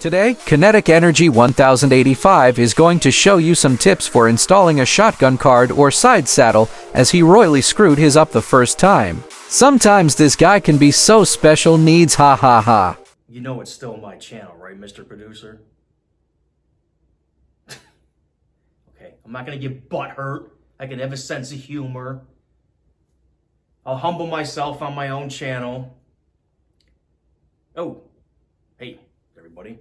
Today, Kinetic Energy 1085 is going to show you some tips for installing a shotgun card or side saddle, as he royally screwed his up the first time. Sometimes this guy can be so special needs, ha ha ha. You know it's still my channel, right, Mr. Producer? Okay, I'm not gonna get butthurt. I can have a sense of humor. I'll humble myself on my own channel. Oh, hey, everybody.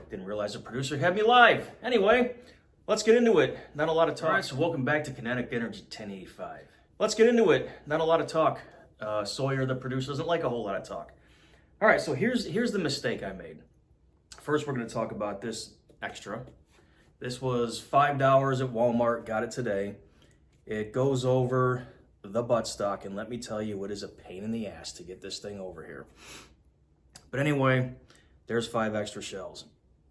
Didn't realize the producer had me live. Anyway, let's get into it. Not a lot of talk. All right, so welcome back to Kinetic Energy 1085. Let's get into it. Not a lot of talk. Sawyer, the producer, doesn't like a whole lot of talk. All right, so here's the mistake I made. First, we're going to talk about this extra. This was $5 at Walmart. Got it today. It goes over the buttstock, and let me tell you, it is a pain in the ass to get this thing over here. But anyway, there's 5 extra shells.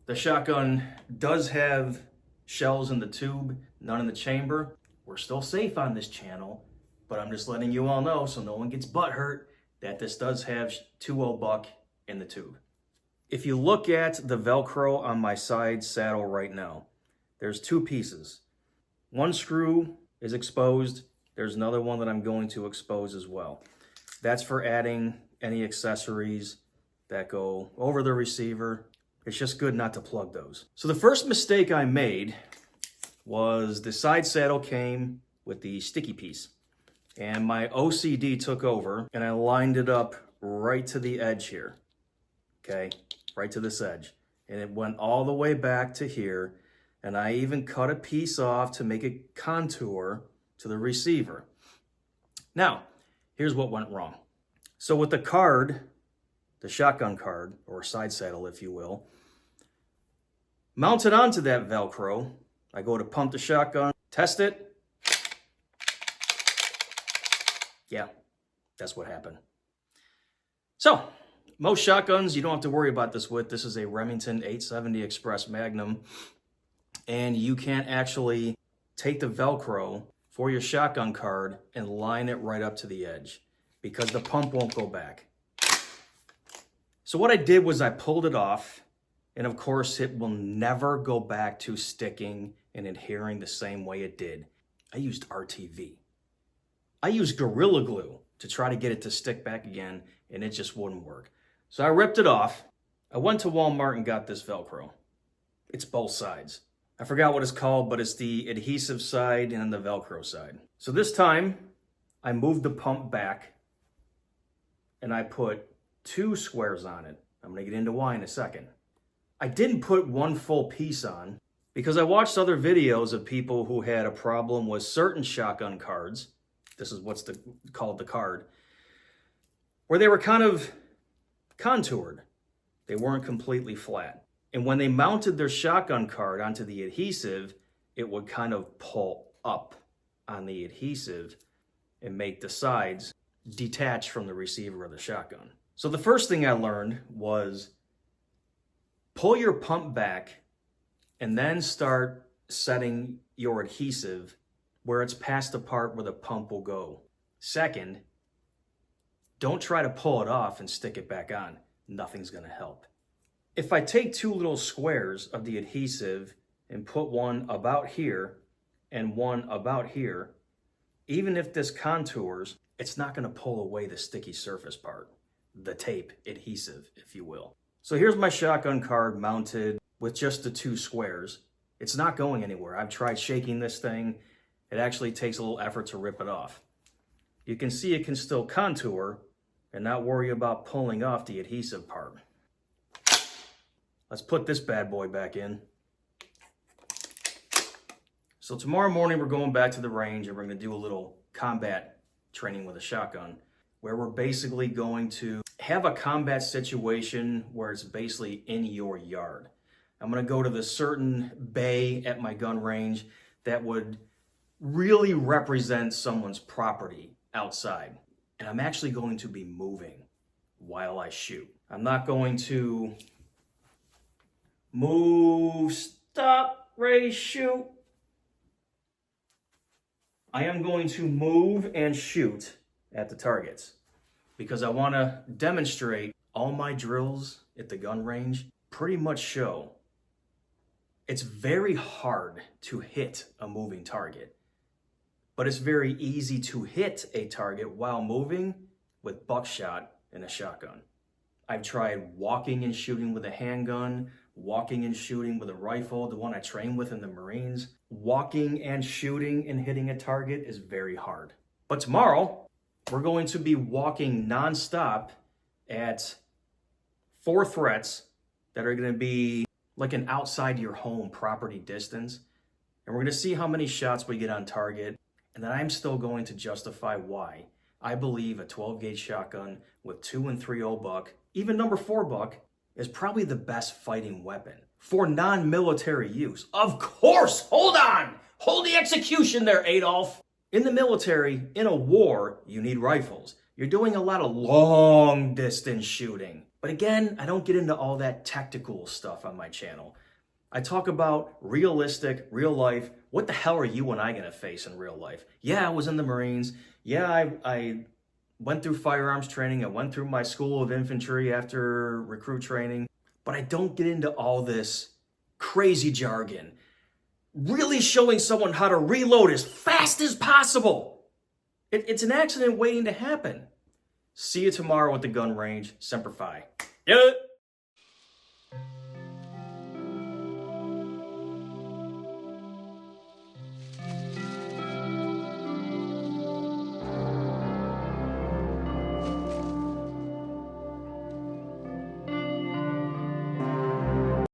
The shotgun does have shells in the tube, none in the chamber. We're still safe on this channel, but I'm just letting you all know so no one gets butthurt that this does have 2.0 buck in the tube. If you look at the Velcro on my side saddle right now, there's 2 pieces. One screw is exposed. There's another one that I'm going to expose as well. That's for adding any accessories that go over the receiver. It's just good not to plug those. So the first mistake I made was the side saddle came with the sticky piece, and my OCD took over and I lined it up right to the edge here. Okay, right to this edge. And it went all the way back to here, and I even cut a piece off to make it contour to the receiver. Now, here's what went wrong. So with the card, the shotgun card, or side saddle, if you will, mounted onto that Velcro, I go to pump the shotgun, test it. Yeah, that's what happened. So, most shotguns, you don't have to worry about this with. This is a Remington 870 Express Magnum, and you can't actually take the Velcro for your shotgun card and line it right up to the edge because the pump won't go back. So what I did was I pulled it off, and of course it will never go back to sticking and adhering the same way it did. I used RTV. I used Gorilla Glue to try to get it to stick back again, and it just wouldn't work. So I ripped it off. I went to Walmart and got this Velcro. It's both sides. I forgot what it's called, but it's the adhesive side and the Velcro side. So this time, I moved the pump back, and I put 2 squares on it. I'm going to get into why in a second. I didn't put 1 full piece on because I watched other videos of people who had a problem with certain shotgun cards. This is what's called the card, where they were kind of contoured. They weren't completely flat. And when they mounted their shotgun card onto the adhesive, it would kind of pull up on the adhesive and make the sides detach from the receiver of the shotgun. So the first thing I learned was pull your pump back and then start setting your adhesive where it's past the part where the pump will go. Second, don't try to pull it off and stick it back on. Nothing's gonna help. If I take 2 little squares of the adhesive and put one about here and one about here, even if this contours, it's not gonna pull away the sticky surface part, the tape adhesive, if you will. So here's my shotgun card mounted with just the 2 squares. It's not going anywhere. I've tried shaking this thing. It actually takes a little effort to rip it off. You can see it can still contour and not worry about pulling off the adhesive part. Let's put this bad boy back in. So tomorrow morning we're going back to the range and we're going to do a little combat training with a shotgun, where we're basically going to have a combat situation where it's basically in your yard. I'm going to go to the certain bay at my gun range that would really represent someone's property outside. And I'm actually going to be moving while I shoot. I'm not going to move, stop, ready, shoot. I am going to move and shoot at the targets because I want to demonstrate all my drills at the gun range pretty much show it's very hard to hit a moving target, but it's very easy to hit a target while moving with buckshot and a shotgun. I've tried walking and shooting with a handgun, walking and shooting with a rifle, the one I train with in the Marines. Walking and shooting and hitting a target is very hard. But tomorrow, we're going to be walking nonstop at 4 threats that are going to be like an outside your home property distance. And we're going to see how many shots we get on target. And then I'm still going to justify why I believe a 12 gauge shotgun with 2 and 3/0 buck, even number 4 buck, is probably the best fighting weapon for non-military use. Of course, hold on. Hold the execution there, Adolf. In the military, in a war, you need rifles. You're doing a lot of long distance shooting. But again, I don't get into all that tactical stuff on my channel. I talk about realistic, real life. What the hell are you and I gonna face in real life? Yeah, I was in the Marines. Yeah, I went through firearms training. I went through my school of infantry after recruit training. But I don't get into all this crazy jargon. Really showing someone how to reload as fast as possible. It's an accident waiting to happen. See you tomorrow at the gun range. Semper Fi. Yeah.